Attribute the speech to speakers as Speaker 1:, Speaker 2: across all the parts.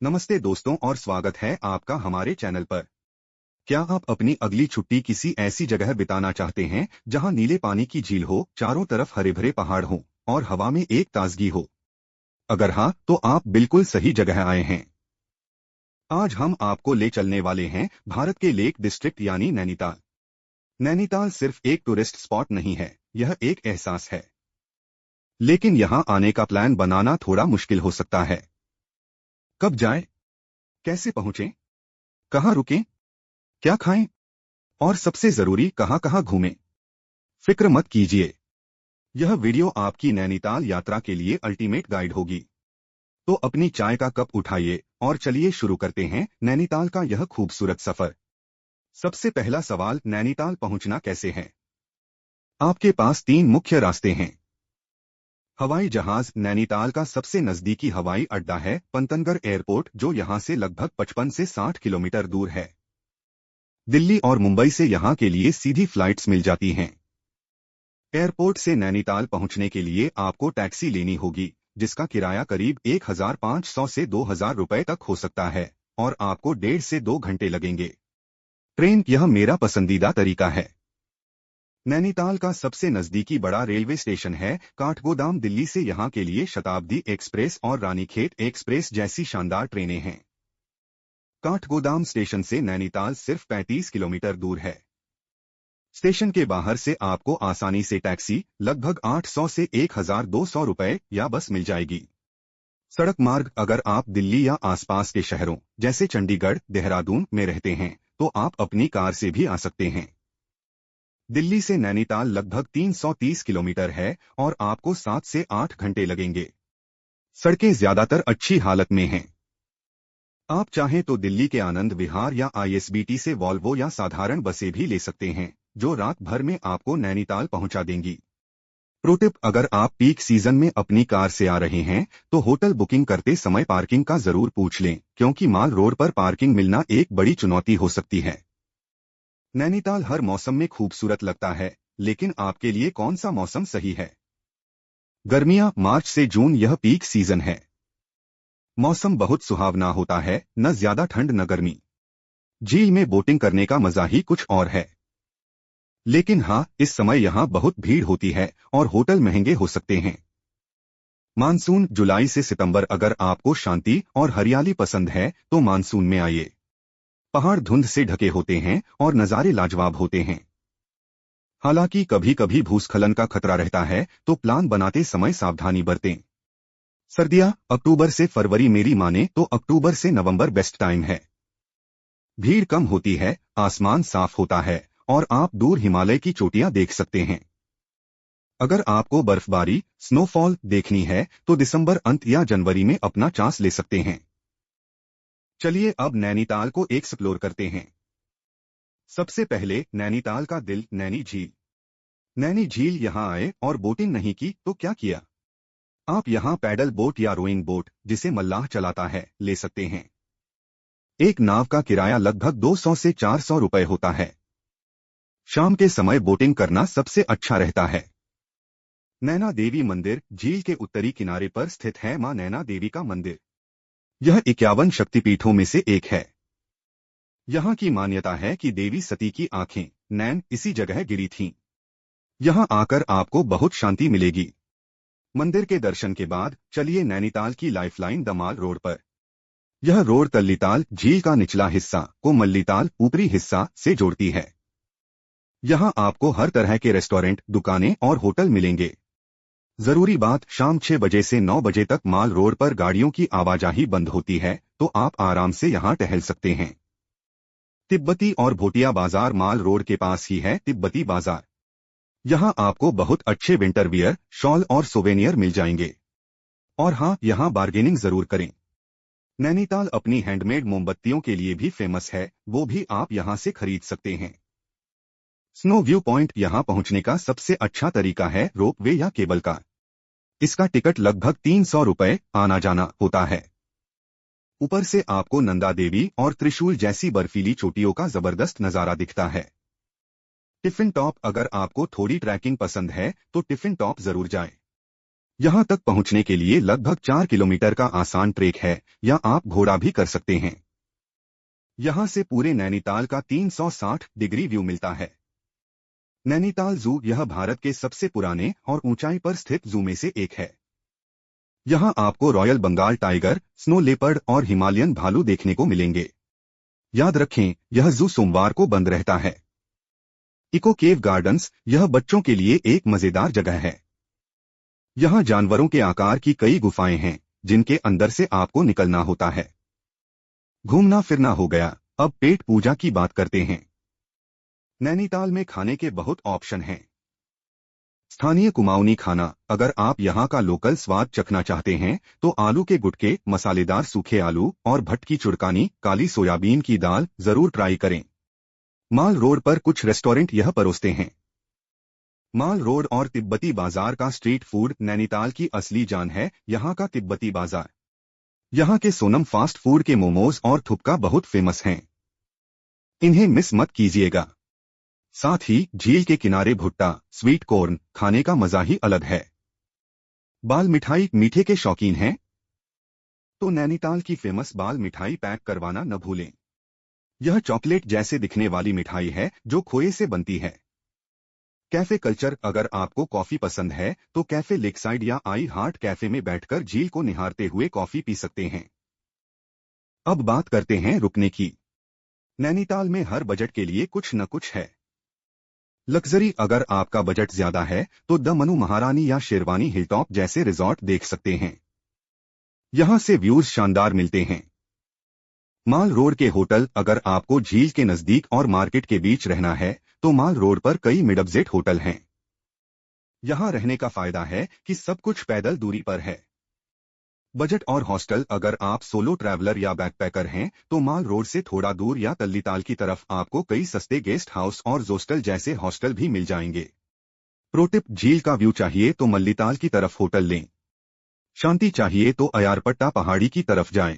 Speaker 1: नमस्ते दोस्तों और स्वागत है आपका हमारे चैनल पर। क्या आप अपनी अगली छुट्टी किसी ऐसी जगह बिताना चाहते हैं जहां नीले पानी की झील हो, चारों तरफ हरे भरे पहाड़ हो और हवा में एक ताजगी हो? अगर हाँ, तो आप बिल्कुल सही जगह आए हैं। आज हम आपको ले चलने वाले हैं भारत के लेक डिस्ट्रिक्ट यानी नैनीताल। नैनीताल सिर्फ एक टूरिस्ट स्पॉट नहीं है, यह एक एहसास है। लेकिन यहाँ आने का प्लान बनाना थोड़ा मुश्किल हो सकता है। कब जाएं? कैसे पहुंचें? कहाँ रुकें? क्या खाएं? और सबसे जरूरी कहाँ कहाँ घूमें? फिक्र मत कीजिए, यह वीडियो आपकी नैनीताल यात्रा के लिए अल्टीमेट गाइड होगी। तो अपनी चाय का कप उठाइए और चलिए शुरू करते हैं नैनीताल का यह खूबसूरत सफर। सबसे पहला सवाल, नैनीताल पहुंचना कैसे है? आपके पास तीन मुख्य रास्ते हैं। हवाई जहाज, नैनीताल का सबसे नजदीकी हवाई अड्डा है पंतनगढ़ एयरपोर्ट, जो यहां से लगभग 55 से 60 किलोमीटर दूर है। दिल्ली और मुंबई से यहां के लिए सीधी फ्लाइट्स मिल जाती हैं। एयरपोर्ट से नैनीताल पहुंचने के लिए आपको टैक्सी लेनी होगी, जिसका किराया करीब 1,500 से 2,000 रुपए तक हो सकता है और आपको 1.5 से 2 घंटे लगेंगे। ट्रेन, यह मेरा पसंदीदा तरीका है। नैनीताल का सबसे नजदीकी बड़ा रेलवे स्टेशन है काठगोदाम। दिल्ली से यहाँ के लिए शताब्दी एक्सप्रेस और रानीखेत एक्सप्रेस जैसी शानदार ट्रेनें हैं। काठगोदाम स्टेशन से नैनीताल सिर्फ 35 किलोमीटर दूर है। स्टेशन के बाहर से आपको आसानी से टैक्सी लगभग 800 से 1,200 रुपए या बस मिल जाएगी। सड़क मार्ग, अगर आप दिल्ली या आसपास के शहरों जैसे चंडीगढ़, देहरादून में रहते हैं तो आप अपनी कार से भी आ सकते हैं। दिल्ली से नैनीताल लगभग 330 किलोमीटर है और आपको 7 से 8 घंटे लगेंगे। सड़कें ज्यादातर अच्छी हालत में हैं। आप चाहें तो दिल्ली के आनंद विहार या आईएसबीटी से वॉल्वो या साधारण बसें भी ले सकते हैं, जो रात भर में आपको नैनीताल पहुंचा देंगी। प्रो टिप, अगर आप पीक सीजन में अपनी कार से आ रहे हैं तो होटल बुकिंग करते समय पार्किंग का जरूर पूछ लें, क्योंकि माल रोड पर पार्किंग मिलना एक बड़ी चुनौती हो सकती है। नैनीताल हर मौसम में खूबसूरत लगता है, लेकिन आपके लिए कौन सा मौसम सही है? गर्मियां, मार्च से जून यह पीक सीजन है। मौसम बहुत सुहावना होता है, न ज्यादा ठंड न गर्मी। झील में बोटिंग करने का मजा ही कुछ और है। लेकिन हाँ, इस समय यहाँ बहुत भीड़ होती है और होटल महंगे हो सकते हैं। मानसून, जुलाई से सितंबर, अगर आपको शांति और हरियाली पसंद है तो मानसून में आइए। पहाड़ धुंध से ढके होते हैं और नज़ारे लाजवाब होते हैं। हालांकि कभी कभी भूस्खलन का खतरा रहता है, तो प्लान बनाते समय सावधानी बरतें। सर्दियां, अक्टूबर से फरवरी, मेरी माने तो अक्टूबर से नवंबर बेस्ट टाइम है। भीड़ कम होती है, आसमान साफ होता है और आप दूर हिमालय की चोटियां देख सकते हैं। अगर आपको बर्फबारी, स्नोफॉल देखनी है तो दिसंबर अंत या जनवरी में अपना चांस ले सकते हैं। चलिए अब नैनीताल को एक्सप्लोर करते हैं। सबसे पहले नैनीताल का दिल, नैनी झील। नैनी झील, यहाँ आए और बोटिंग नहीं की तो क्या किया? आप यहाँ पैडल बोट या रोइंग बोट, जिसे मल्लाह चलाता है, ले सकते हैं। एक नाव का किराया लगभग 200 से 400 रुपए होता है। शाम के समय बोटिंग करना सबसे अच्छा रहता है। नैना देवी मंदिर, झील के उत्तरी किनारे पर स्थित है मां नैना देवी का मंदिर। यह 51 शक्तिपीठों में से एक है। यहाँ की मान्यता है कि देवी सती की आंखें, नैन, इसी जगह गिरी थीं। यहाँ आकर आपको बहुत शांति मिलेगी। मंदिर के दर्शन के बाद चलिए नैनीताल की लाइफलाइन दमाल रोड पर। यह रोड तल्लीताल झील का निचला हिस्सा को मल्लीताल ऊपरी हिस्सा से जोड़ती है। यहाँ आपको हर तरह के रेस्टोरेंट, दुकानें और होटल मिलेंगे। जरूरी बात, शाम 6 बजे से 9 बजे तक माल रोड पर गाड़ियों की आवाजाही बंद होती है, तो आप आराम से यहाँ टहल सकते हैं। तिब्बती और भोटिया बाजार, माल रोड के पास ही है तिब्बती बाजार। यहाँ आपको बहुत अच्छे विंटर वियर, शॉल और सोवेनियर मिल जाएंगे। और हाँ, यहाँ बार्गेनिंग जरूर करें। नैनीताल अपनी हैंडमेड मोमबत्तियों के लिए भी फेमस है, वो भी आप यहाँ से खरीद सकते हैं। स्नो व्यू पॉइंट, यहाँ पहुँचने का सबसे अच्छा तरीका है रोप वे या केबल कार। इसका टिकट लगभग 300 रुपए आना जाना होता है। ऊपर से आपको नंदा देवी और त्रिशूल जैसी बर्फीली चोटियों का जबरदस्त नजारा दिखता है। टिफिन टॉप, अगर आपको थोड़ी ट्रैकिंग पसंद है तो टिफिन टॉप जरूर जाएं। यहाँ तक पहुँचने के लिए लगभग 4 किलोमीटर का आसान ट्रेक है, या आप घोड़ा भी कर सकते हैं। यहाँ से पूरे नैनीताल का 360 डिग्री व्यू मिलता है। नैनीताल जू यह भारत के सबसे पुराने और ऊंचाई पर स्थित जू में से एक है। यहाँ आपको royal Bengal tiger, snow leopard और हिमालयन भालू देखने को मिलेंगे। याद रखें, यह जू सोमवार को बंद रहता है। इको केव गार्डन्स यह बच्चों के लिए एक मजेदार जगह है। यहाँ जानवरों के आकार की कई गुफाएं हैं, जिनके अंदर से आपको निकलना होता है। घूमना फिरना हो गया, अब पेट पूजा की बात करते हैं। नैनीताल में खाने के बहुत ऑप्शन हैं। स्थानीय कुमाऊनी खाना, अगर आप यहाँ का लोकल स्वाद चखना चाहते हैं तो आलू के गुटके, मसालेदार सूखे आलू और भट्ट की चुड़कानी, काली सोयाबीन की दाल जरूर ट्राई करें। माल रोड पर कुछ रेस्टोरेंट यह परोसते हैं। माल रोड और तिब्बती बाजार का स्ट्रीट फूड नैनीताल की असली जान है। यहाँ का तिब्बती बाजार, यहाँ के सोनम फास्ट फूड के मोमोज और थुपका बहुत फेमस हैं। इन्हें मिस मत कीजिएगा। साथ ही झील के किनारे भुट्टा, स्वीट कॉर्न खाने का मजा ही अलग है। बाल मिठाई मीठे के शौकीन हैं तो नैनीताल की फेमस बाल मिठाई पैक करवाना न भूलें। यह चॉकलेट जैसे दिखने वाली मिठाई है जो खोए से बनती है। कैफे कल्चर, अगर आपको कॉफी पसंद है तो कैफे लेकसाइड या आई हार्ट कैफे में बैठकर झील को निहारते हुए कॉफी पी सकते हैं। अब बात करते हैं रुकने की। नैनीताल में हर बजट के लिए कुछ न कुछ है। लग्जरी, अगर आपका बजट ज्यादा है तो द मनु महारानी या शेरवानी हिलटॉप जैसे रिजॉर्ट देख सकते हैं। यहां से व्यूज शानदार मिलते हैं। माल रोड के होटल, अगर आपको झील के नजदीक और मार्केट के बीच रहना है तो माल रोड पर कई मिड बजट होटल हैं। यहां रहने का फायदा है कि सब कुछ पैदल दूरी पर है। बजट और हॉस्टल, अगर आप सोलो ट्रैवलर या बैकपैकर हैं तो माल रोड से थोड़ा दूर या तल्लीताल की तरफ आपको कई सस्ते गेस्ट हाउस और जोस्टल जैसे हॉस्टल भी मिल जाएंगे। प्रो टिप, झील का व्यू चाहिए तो मल्लीताल की तरफ होटल लें। शांति चाहिए तो अयारपट्टा पहाड़ी की तरफ जाएं।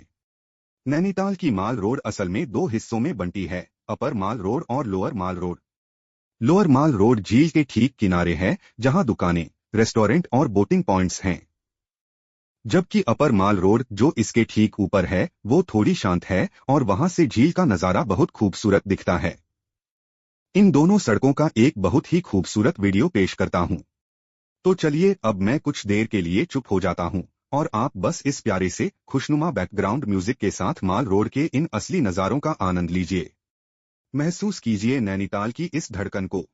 Speaker 1: नैनीताल की माल रोड असल में दो हिस्सों में बनती है, अपर माल रोड और लोअर माल रोड। लोअर माल रोड झील के ठीक किनारे है, जहां दुकानें, रेस्टोरेंट और बोटिंग पॉइंट्स हैं। जबकि अपर माल रोड, जो इसके ठीक ऊपर है, वो थोड़ी शांत है और वहां से झील का नजारा बहुत खूबसूरत दिखता है। इन दोनों सड़कों का एक बहुत ही खूबसूरत वीडियो पेश करता हूं। तो चलिए अब मैं कुछ देर के लिए चुप हो जाता हूं और आप बस इस प्यारे से खुशनुमा बैकग्राउंड म्यूजिक के साथ माल रोड के इन असली नजारों का आनंद लीजिए। महसूस कीजिए नैनीताल की इस धड़कन को।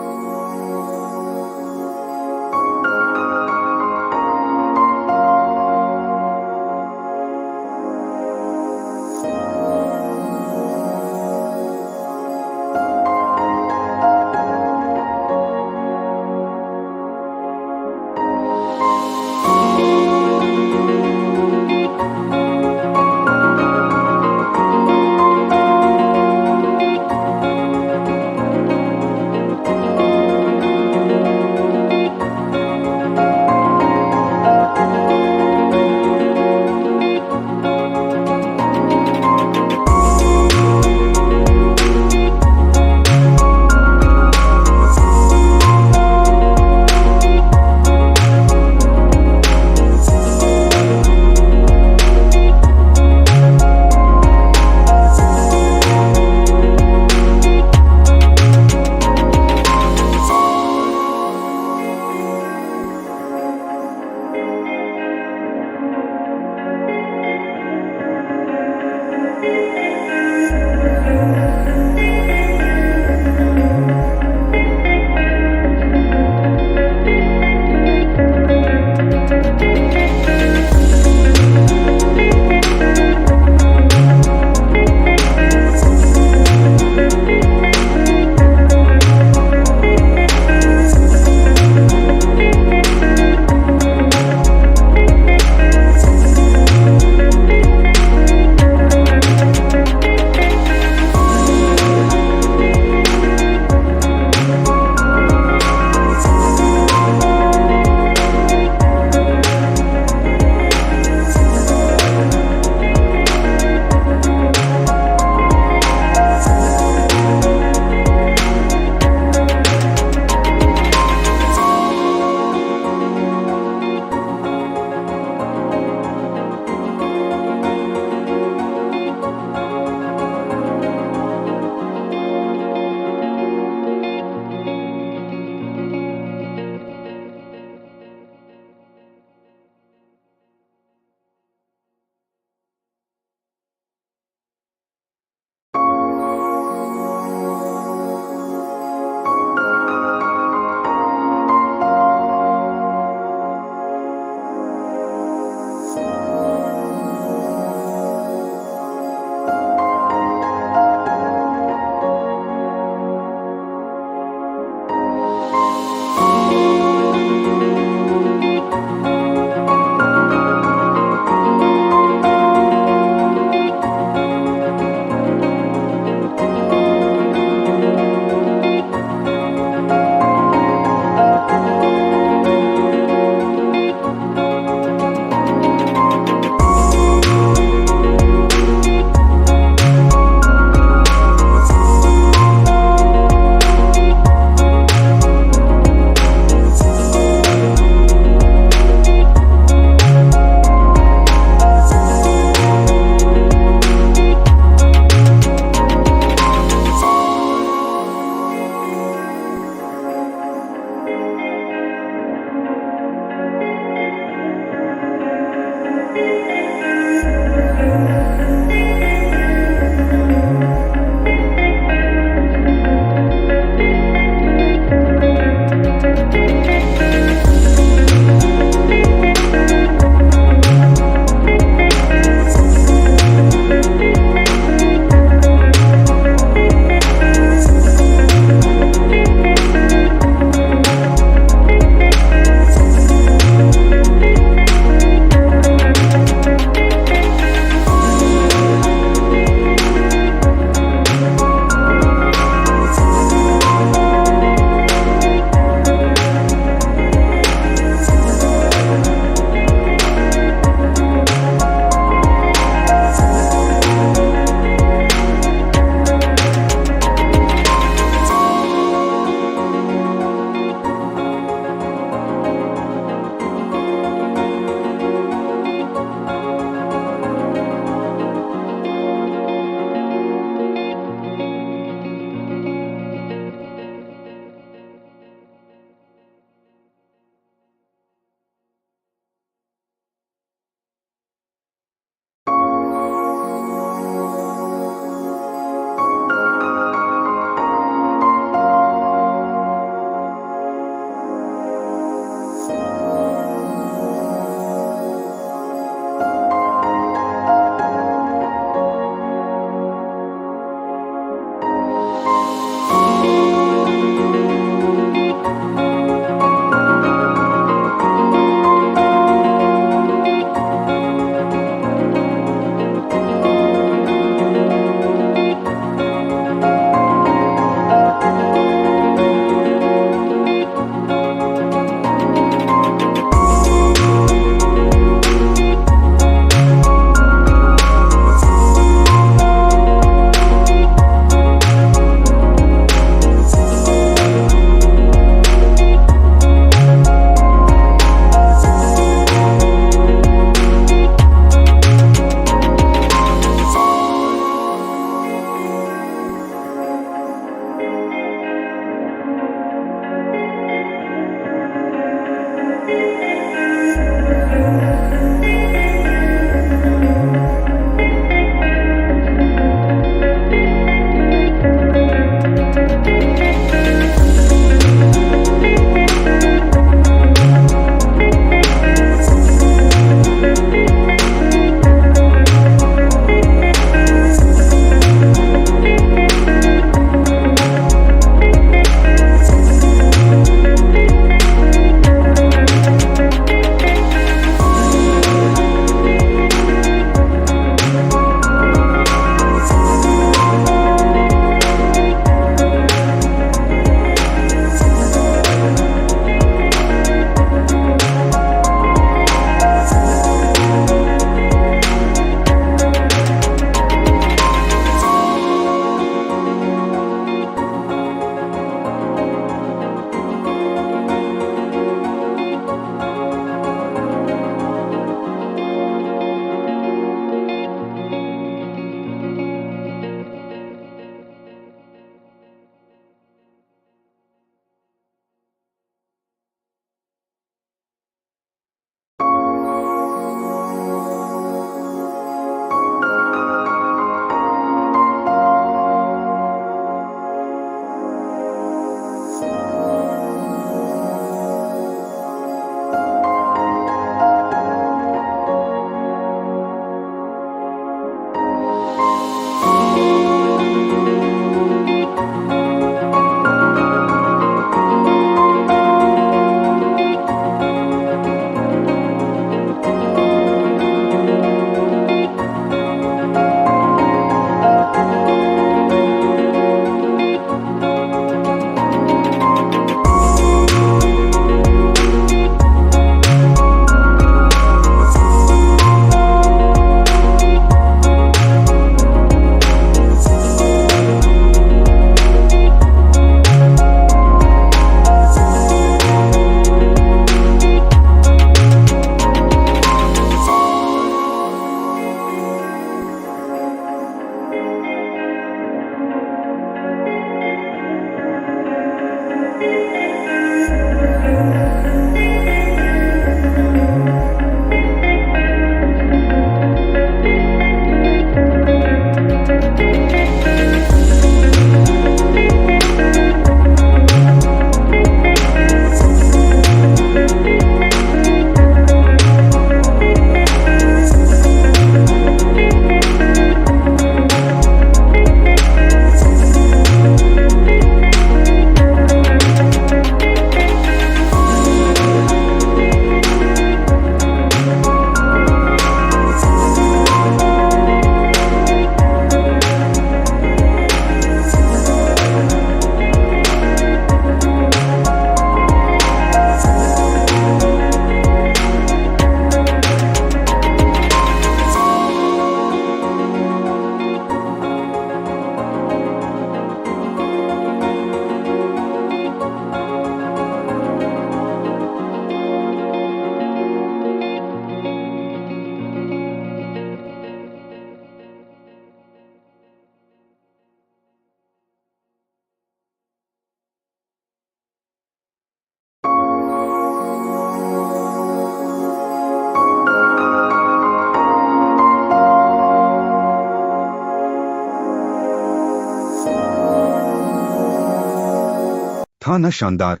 Speaker 1: था न शानदार।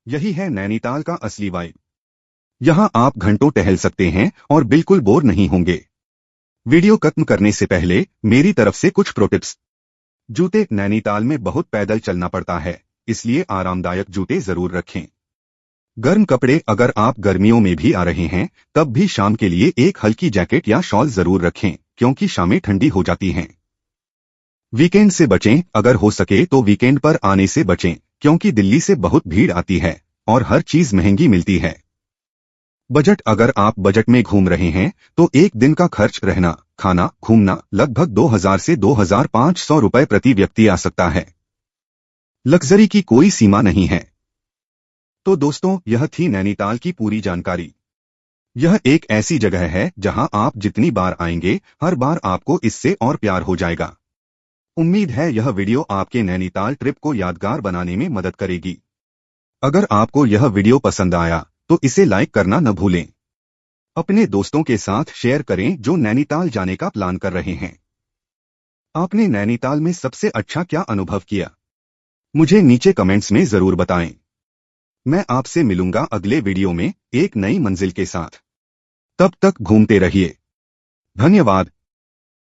Speaker 1: यही है नैनीताल का असली वाइब। यहाँ आप घंटों टहल सकते हैं और बिल्कुल बोर नहीं होंगे। वीडियो खत्म करने से पहले मेरी तरफ से कुछ प्रो टिप्स। जूते। नैनीताल में बहुत पैदल चलना पड़ता है, इसलिए आरामदायक जूते जरूर रखें। गर्म कपड़े। अगर आप गर्मियों में भी आ रहे हैं तब भी शाम के लिए एक हल्की जैकेट या शॉल जरूर रखें, क्योंकि शामें ठंडी हो जाती हैं। वीकेंड से बचें। अगर हो सके तो वीकेंड पर आने से बचें, क्योंकि दिल्ली से बहुत भीड़ आती है और हर चीज महंगी मिलती है। बजट। अगर आप बजट में घूम रहे हैं तो एक दिन का खर्च रहना, खाना, घूमना लगभग 2000 से 2500 रुपए प्रति व्यक्ति आ सकता है। लग्जरी की कोई सीमा नहीं है। तो दोस्तों, यह थी नैनीताल की पूरी जानकारी। यह एक ऐसी जगह है जहां आप जितनी बार आएंगे हर बार आपको इससे और प्यार हो जाएगा। उम्मीद है यह वीडियो आपके नैनीताल ट्रिप को यादगार बनाने में मदद करेगी। अगर आपको यह वीडियो पसंद आया तो इसे लाइक करना न भूलें। अपने दोस्तों के साथ शेयर करें जो नैनीताल जाने का प्लान कर रहे हैं। आपने नैनीताल में सबसे अच्छा क्या अनुभव किया, मुझे नीचे कमेंट्स में जरूर बताएं। मैं आपसे मिलूंगा अगले वीडियो में एक नई मंजिल के साथ। तब तक घूमते रहिए। धन्यवाद।